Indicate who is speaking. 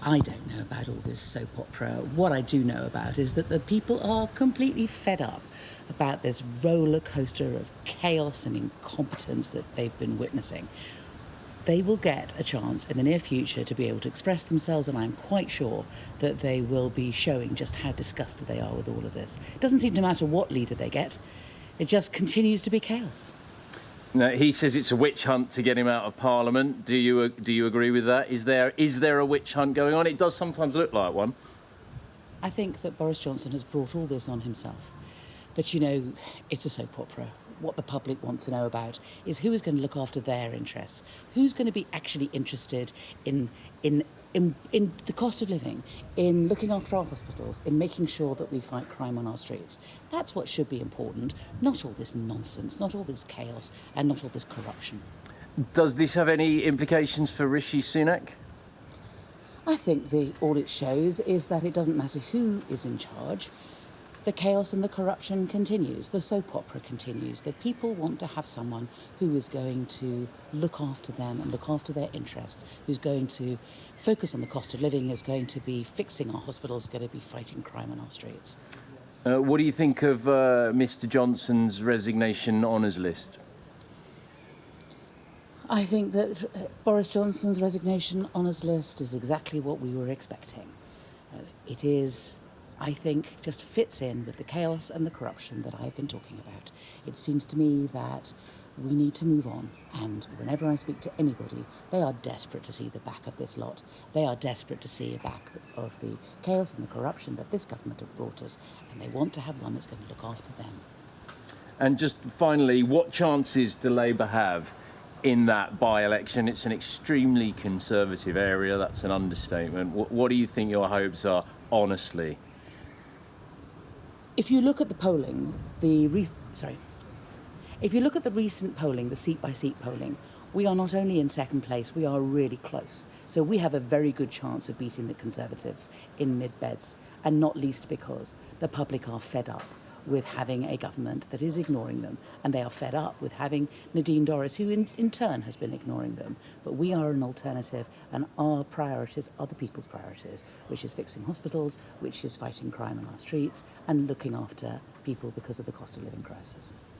Speaker 1: I don't know about all this soap opera. What I do know about is that the people are completely fed up about this roller coaster of chaos and incompetence that they've been witnessing. They will get a chance in the near future to be able to express themselves, and I'm quite sure that they will be showing just how disgusted they are with all of this. It doesn't seem to matter what leader they get, it just continues to be chaos.
Speaker 2: Now, he says it's a witch hunt to get him out of Parliament. Do you agree with that? Is there a witch hunt going on? It does sometimes look like one.
Speaker 1: I think that Boris Johnson has brought all this on himself. But, you know, it's a soap opera. What the public want to know about is who is going to look after their interests, who's going to be actually interested in the cost of living, in looking after our hospitals, in making sure that we fight crime on our streets. That's what should be important, not all this nonsense, not all this chaos, and not all this corruption.
Speaker 2: Does this have any implications for Rishi Sunak?
Speaker 1: I think all it shows is that it doesn't matter who is in charge. The chaos and the corruption continues. The soap opera continues. The people want to have someone who is going to look after them and look after their interests, who's going to focus on the cost of living, is going to be fixing our hospitals, going to be fighting crime on our streets.
Speaker 2: What do you think of Mr. Johnson's resignation honours list?
Speaker 1: I think that Boris Johnson's resignation honours list is exactly what we were expecting. It is, I think, just fits in with the chaos and the corruption that I've been talking about. It seems to me that we need to move on, and whenever I speak to anybody, they are desperate to see the back of this lot. They are desperate to see a back of the chaos and the corruption that this government have brought us, and they want to have one that's going to look after them.
Speaker 2: And just finally, what chances do Labour have in that by-election? It's an extremely conservative area, that's an understatement. What do you think your hopes are, honestly?
Speaker 1: If you look at the polling, if you look at the recent polling, the seat-by-seat polling, we are not only in second place, we are really close. So we have a very good chance of beating the Conservatives in mid-beds, and not least because the public are fed up with having a government that is ignoring them, and they are fed up with having Nadine Dorries, who in turn has been ignoring them. But we are an alternative, and our priorities are the people's priorities, which is fixing hospitals, which is fighting crime on our streets, and looking after people because of the cost of living crisis.